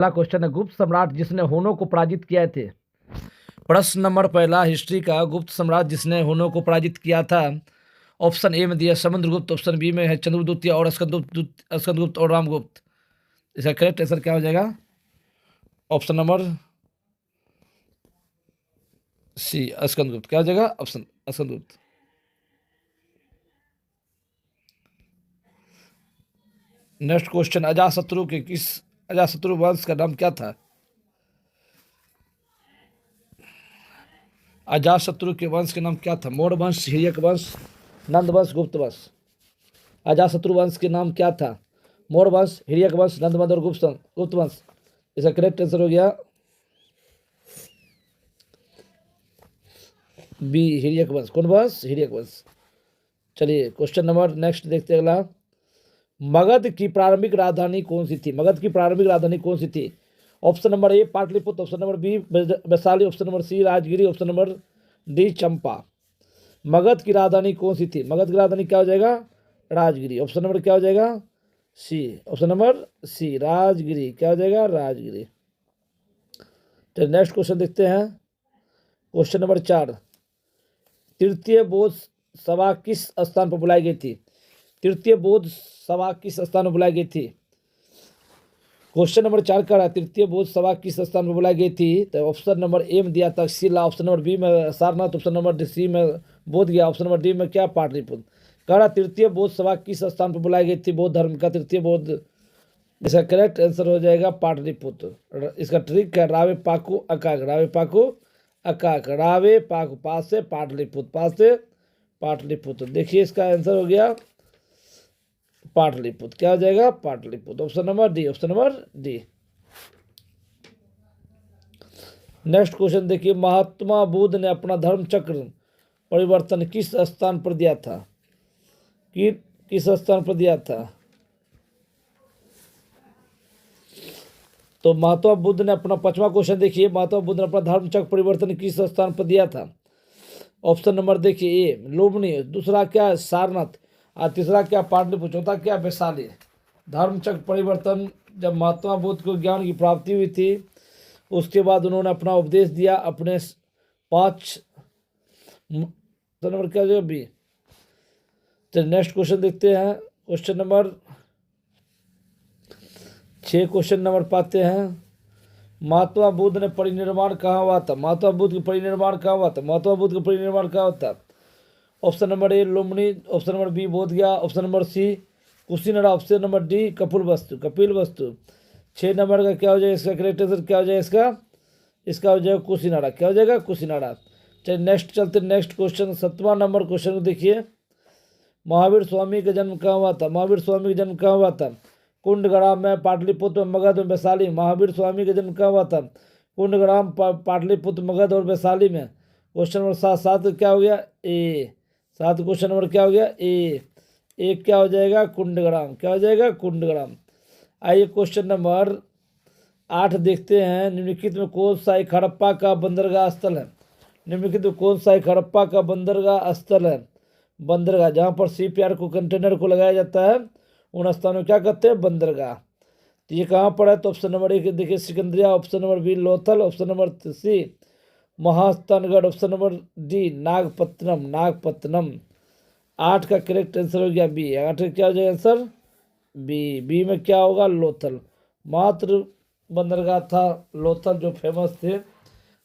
पहला क्वेश्चन है, गुप्त सम्राट जिसने हुनों को पराजित किए थे। प्रश्न नंबर पहला हिस्ट्री का, गुप्त सम्राट जिसने हुनों को पराजित किया था। ऑप्शन ए में दिया समुद्रगुप्त, ऑप्शन बी में है चंद्रगुप्त और स्कंदगुप्त और रामगुप्त। इसका करेक्ट आंसर क्या हो जाएगा? Option number C Skandagupta. क्या हो जाएगा? Option Skandagupta. Next question, Ajatashatru वंश का नाम क्या था? अजातशत्रु के वंश के नाम क्या था? मौर्य वंश, हिर्यक वंश, नंद वंश, गुप्त वंश। अजातशत्रु वंश के नाम क्या था? मौर्य वंश, हिर्यक वंश, नंद वंश और गुप्त वंश। इसका करेक्ट आंसर हो गया बी, हिर्यक वंश। कौन वंश? हिर्यक वंश। चलिए क्वेश्चन नंबर नेक्स्ट देखते हैं अगला। मगध की प्रारंभिक राजधानी कौन सी थी? मगध की प्रारंभिक राजधानी कौन सी थी? Option number A Pataliputra, option number B Vaishali, option number C Rajgiri, option number D Champa. Magadh की राजधानी कौन सी थी? मगध की राजधानी क्या हो जाएगा? राजगिरी। ऑप्शन नंबर क्या हो जाएगा? सी, ऑप्शन नंबर सी राजगिरी। क्या हो जाएगा? राजगिरी। तो नेक्स्ट क्वेश्चन देखते हैं। क्वेश्चन नंबर 4, तृतीय बौद्ध सभा किस स्थान पर बुलाई गई थी? तृतीय बौद्ध सभा किस स्थान पर बुलाई गई थी? क्वेश्चन नंबर 4 का तृतीय बौद्ध सभा किस स्थान पर बुलाई गई थी? तो ऑप्शन नंबर ए में दिया तक्षशिला, ऑप्शन नंबर बी में सारनाथ, ऑप्शन नंबर सी में बोध गया, ऑप्शन नंबर डी में क्या? पाटलिपुत्र। कह रहा तृतीय बौद्ध सभा किस स्थान पर बुलाई गई थी? बौद्ध धर्म का तृतीय बौद्ध। इसका करेक्ट आंसर हो जाएगा पाटलिपुत्र। इसका ट्रिक है रावे पाकू अकाक, रावे पाकू अकाक, रावे पाकू, पास से पाटलिपुत्र, पास से पाटलिपुत्र। देखिए इसका आंसर हो गया पाटलिपुत्र। क्या हो जाएगा? Pataliputra. Option number D, option number D. Next question देखिए, महात्मा बुद्ध ने अपना धर्म चक्र परिवर्तन किस स्थान पर दिया था? किस स्थान पर दिया था? तो महात्मा बुद्ध ने अपना, पांचवा क्वेश्चन देखिए, महात्मा बुद्ध ने अपना धर्म चक्र परिवर्तन किस स्थान पर दिया था? ऑप्शन नंबर देखिए ए लुम्बिनी, दूसरा क्या? सारनाथ, और तीसरा क्या? पाटलिपुत्र, चौथा क्या? वैशाली। धर्मचक्र परिवर्तन जब महात्मा बुद्ध को ज्ञान की प्राप्ति हुई थी, उसके बाद उन्होंने अपना उपदेश दिया अपने 5 नंबर क्या जो बी। तो नेक्स्ट क्वेश्चन देखते हैं। क्वेश्चन नंबर 6 क्वेश्चन नंबर पाते हैं। महात्मा बुद्ध ने परिनिर्वाण कहाँ हुआ था? महात्मा बुद्ध का परिनिर्वाण कहाँ हुआ था? महात्मा बुद्ध का परिनिर्वाण कहाँ होता? Option number A Lumbini, option number B Bodh Gaya, option number C Kushinara, option number D Kapilvastu. 6 number का क्या हो जाएगा? इसका करेक्ट आंसर क्या हो जाएगा? इसका हो जाएगा कुशीनरा। क्या हो जाएगा? कुशीनरा। चलिए नेक्स्ट चलते, नेक्स्ट क्वेश्चन 7वां नंबर क्वेश्चन को देखिए। महावीर स्वामी का जन्म कहाँ हुआ था? महावीर स्वामी का जन्म कहाँ हुआ था? कुंडग्राम में, पाटलिपुत्र में, मगध में, वैशाली। महावीर स्वामी का जन्म कहाँ हुआ था? कुंडग्राम, पाटलिपुत्र, मगध और वैशाली में। क्वेश्चन नंबर 7 क्या हो गया? ए 7 क्वेश्चन नंबर क्या हो गया? ए एक क्या हो जाएगा? कुंडग्राम। क्या हो जाएगा? कुंडग्राम। आइए क्वेश्चन नंबर 8 देखते हैं। निम्नलिखित में कौन सा एक हड़प्पा का बंदरगाह स्थल है? निम्नलिखित में कौन सा एक हड़प्पा का बंदरगाह स्थल है? बंदरगाह जहाँ पर सीपीआर को, कंटेनर को लगाया जाता है, उन स्थानों क्या कहते हैं? बंदरगाह। तो ये कहाँ पर है? तो ऑप्शन नंबर ए देखिए Sikandariya, option number B Lothal, option number C Mahasthangarh, option number D Nagapattanam. 8 का करेक्ट आंसर हो गया बी। 8 का क्या हो जाएगा आंसर? बी में क्या होगा? लोथल। मात्र बंदरगाह था लोथल जो फेमस थे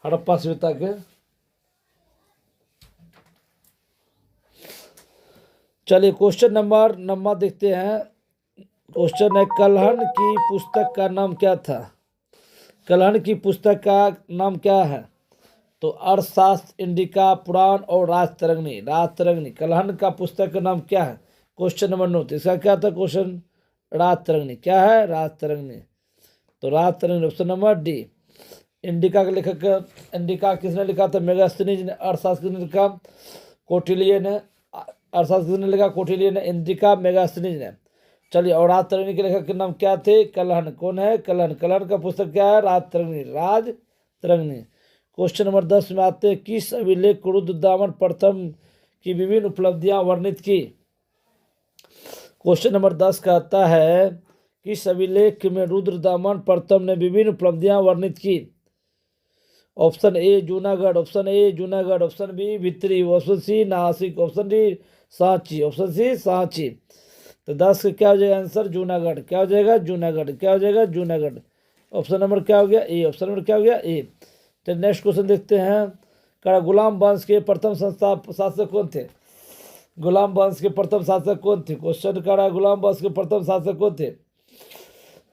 हड़प्पा सभ्यता के। चलिए क्वेश्चन नंबर देखते हैं। क्वेश्चन है, कल्हण की पुस्तक का नाम क्या था? कल्हण की पुस्तक का नाम क्या है? तो अर्थशास्त्र, इंडिका, पुराण और राजतरंगिणी। कल्हण का पुस्तक का नाम क्या है? Question number 9। इसका क्या था क्वेश्चन? राजतरंगिणी। क्या है? राजतरंगिणी। तो Rajatarangini option number D. Indica के लेखक, इंडिका किसने लिखा था? मेगास्थनीज ने। अर्थशास्त्र किसने लिखा? कौटिल्य ने। अर्थशास्त्र किसने लिखा? कौटिल्य ने। इंडिका मेगास्थनीज ने। चलिए, और राजतरंगिणी के लेखक के नाम क्या थे? कल्हण। कौन है? कल्हण। कल्हण का पुस्तक क्या है? राजतरंगिणी। क्वेश्चन नंबर 10 में आते हैं। किस अभिलेख को रुद्रदामन प्रथम की विभिन्न उपलब्धियां वर्णित की? क्वेश्चन नंबर 10 कहता है किस अभिलेख में रुद्रदामन प्रथम ने विभिन्न उपलब्धियां वर्णित की? Option A Junagadh, option A Junagadh, option B Bhitari, option C Nashik, option D Sanchi, option C Sanchi. तो 10 का क्या हो जाएगा आंसर? जूनागढ़। क्या हो जाएगा? जूनागढ़। क्या हो जाएगा? जूनागढ़। ऑप्शन नंबर क्या हो गया? ए। ऑप्शन नंबर क्या हो गया? ए। तो नेक्स्ट क्वेश्चन देखते हैं। कड़ा गुलाम वंश के प्रथम शासक कौन थे? गुलाम वंश के प्रथम शासक कौन थे? क्वेश्चन कड़ा गुलाम वंश के प्रथम शासक कौन थे?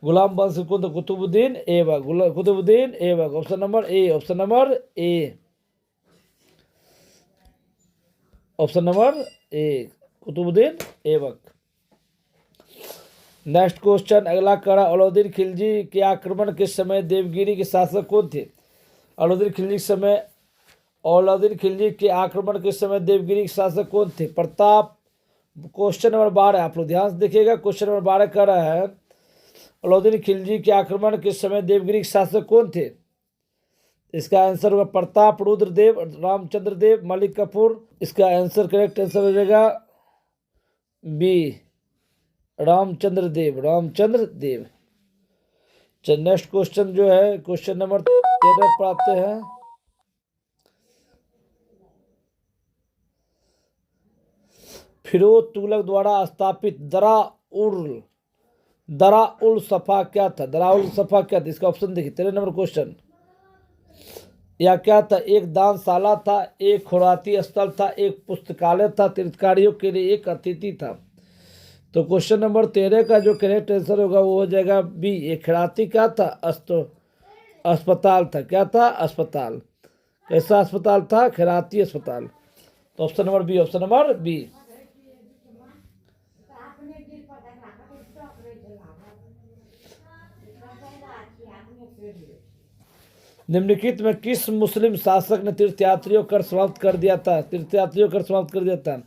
गुलाम वंश के कौन थे? Qutbuddin Aibak, Qutbuddin Aibak. Option number A. Option number A. Option number A Qutbuddin Aibak. Next question अगला कड़ा अलाउद्दीन खिलजी के आक्रमण के समय देवगिरी के शासक कौन थे? अलाउद्दीन खिलजी के आक्रमण के समय देवगिरी के शासक कौन थे? प्रताप। क्वेश्चन नंबर 12 आप लोग ध्यान से देखिएगा। क्वेश्चन नंबर 12 कह रहा है अलाउद्दीन खिलजी के आक्रमण के समय देवगिरी के शासक कौन थे? इसका आंसर होगा प्रताप, रुद्रदेव, रामचंद्र देव, मलिक कफूर। इसका आंसर करेक्ट आंसर हो जाएगा बी रामचंद्र देव, रामचंद्र देव। चल नेक्स्ट क्वेश्चन जो है क्वेश्चन नंबर 13 पर आते हैं। फिरोज तुगलक द्वारा स्थापित दरा उल सफा क्या था? दराउल सफा क्या था? इसका ऑप्शन देखिए 13 नंबर क्वेश्चन। या क्या था? एक दानशाला था, एक खुराती स्थल था, एक पुस्तकालय था, तीर्थकारियों के लिए एक अतिथि था। तो क्वेश्चन नंबर 13 का जो करेक्ट आंसर होगा वो हो जाएगा बी। एक खिराती क्या था? अस्पताल था। क्या था? अस्पताल। कैसा अस्पताल था? खिराती अस्पताल। तो option number B. Option number B. निम्नलिखित में किस मुस्लिम शासक ने तीर्थयात्रियों कर समाप्त कर दिया था? तीर्थयात्रियों कर समाप्त कर दिया था।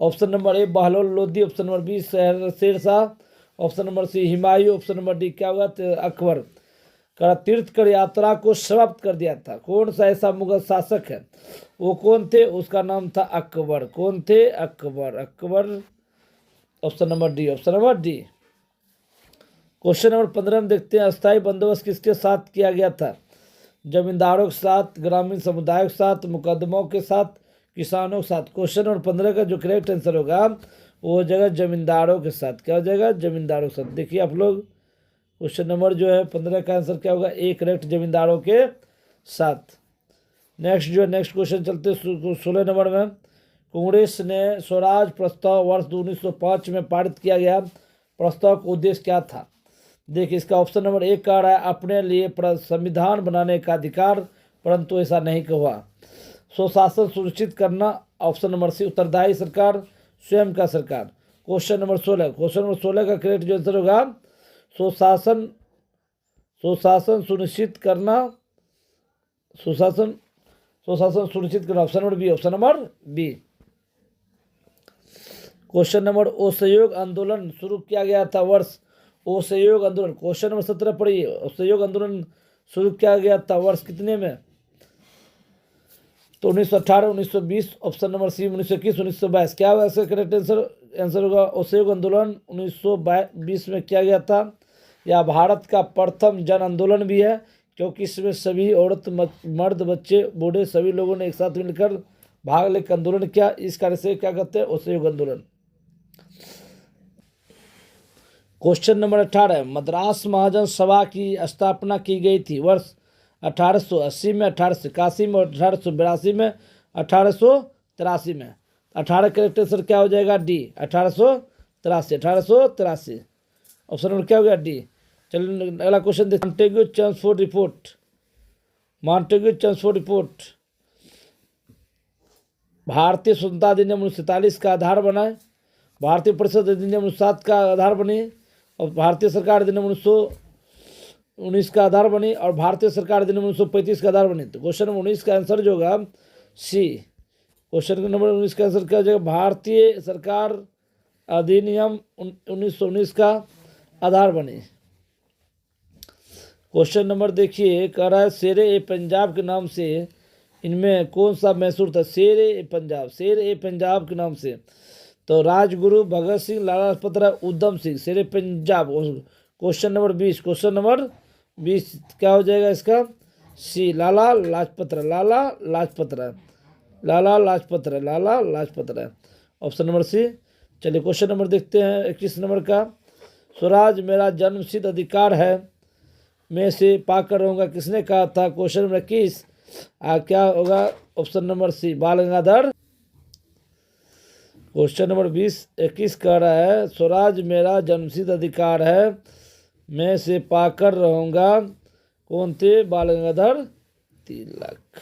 Option number A Bahlol Lodi, option number B Sher Shah, option number C Humayun, option number D क्या होगा? अकबर। का तीर्थ कर यात्रा को समाप्त कर दिया था। कौन सा ऐसा मुगल शासक है? वो कौन थे? उसका नाम था अकबर। कौन थे? Akbar. Akbar. Option number D. Option number D. Question number 15 में देखते हैं अस्थायी बंदोबस्त किसके साथ किया गया था? जमींदारों के साथ, ग्रामीण समुदायों के साथ, मुकदमों के साथ, किसानों के साथ। क्वेश्चन नंबर 15 का जो करेक्ट आंसर होगा वो हो जाएगा जमींदारों के साथ। क्या हो जाएगा? जमींदारों के साथ। देखिए आप लोग क्वेश्चन नंबर जो है 15 का आंसर क्या होगा? ए करेक्ट, जमींदारों के साथ। नेक्स्ट जो है नेक्स्ट क्वेश्चन चलते 16 नंबर में। कांग्रेस ने स्वराज प्रस्ताव वर्ष 1905 में पारित किया गया प्रस्ताव का उद्देश्य क्या था? देखिए इसका ऑप्शन नंबर 1 कह रहा है अपने लिए संविधान बनाने का अधिकार, परंतु ऐसा नहीं हुआ। स्वशासन सुनिश्चित करना। ऑप्शन नंबर सी उत्तरदायी सरकार, स्वयं का सरकार। क्वेश्चन नंबर 16 का करेक्ट जो आंसर होगा स्वशासन सुनिश्चित करना। स्वशासन सुनिश्चित करना। Option number B. Option number B. Question number असहयोग आंदोलन शुरू किया गया था वर्ष? असहयोग आंदोलन क्वेश्चन नंबर 17 पढ़िए। असहयोग आंदोलन शुरू किया गया था वर्ष कितने में? तो 1918, 1920। Option number C 1921, 1922। क्या होगा इसका करेक्ट आंसर होगा असहयोग आंदोलन 1920 में किया गया था। यह भारत का प्रथम जन आंदोलन भी है क्योंकि इसमें सभी औरत, मर्द, बच्चे, बूढ़े सभी लोगों ने एक साथ मिलकर भाग लेकर आंदोलन किया। इस कार्य से क्या कहते हैं? असहयोग आंदोलन। क्वेश्चन नंबर 18 मद्रास महाजन सभा की स्थापना की गई थी वर्ष 1880 में, 1881 में, 1882 में, 1883 में। 18 करेक्ट आंसर क्या हो जाएगा? डी 1883। 1883 ऑप्शन नंबर क्या हो गया? डी। चलिए अगला क्वेश्चन देखते हैं। मॉन्टेग्यू चेम्सफोर्ड रिपोर्ट भारतीय स्वतंत्रता अधिनियम 1947 का आधार बना है, भारतीय परिषद अधिनियम 1907 का आधार बनी और भारतीय सरकार अधिनियम 1919 का आधार बनी और भारतीय सरकार अधिनियम 1935 का आधार बनी। तो क्वेश्चन नंबर 19 का आंसर जो होगा सी। क्वेश्चन नंबर 19 का आंसर क्या हो जाएगा? भारतीय सरकार अधिनियम 1919 का आधार बनी। क्वेश्चन नंबर देखिए कह रहा है शेरे ए पंजाब के नाम से इनमें कौन सा मैसूर था? शेर ए पंजाब के नाम से तो राजगुरु, भगत सिंह, लाला लाजपत राय, उधम सिंह। शेर Punjab question number 20, question number 20 क्या हो जाएगा इसका? सी, लाला लाजपत राय, लाला लाजपत राय, लाला लाजपत राय, लाला लाजपत राय, ऑप्शन नंबर सी। चलिए क्वेश्चन नंबर देखते हैं 21 नंबर का। स्वराज मेरा जन्मसिद्ध अधिकार है, मैं से पाकर रहूँगा, किसने कहा था? क्वेश्चन नंबर 21 क्या होगा? ऑप्शन नंबर सी, बाल गंगाधर। क्वेश्चन नंबर 21 कह रहा है स्वराज मेरा जन्मसिद्ध अधिकार है, मैं से पाकर रहूँगा, कौन थे? बाल गंगाधर तिलक।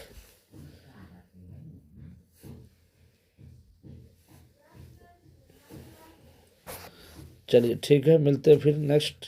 चलिए ठीक है, मिलते हैं फिर नेक्स्ट।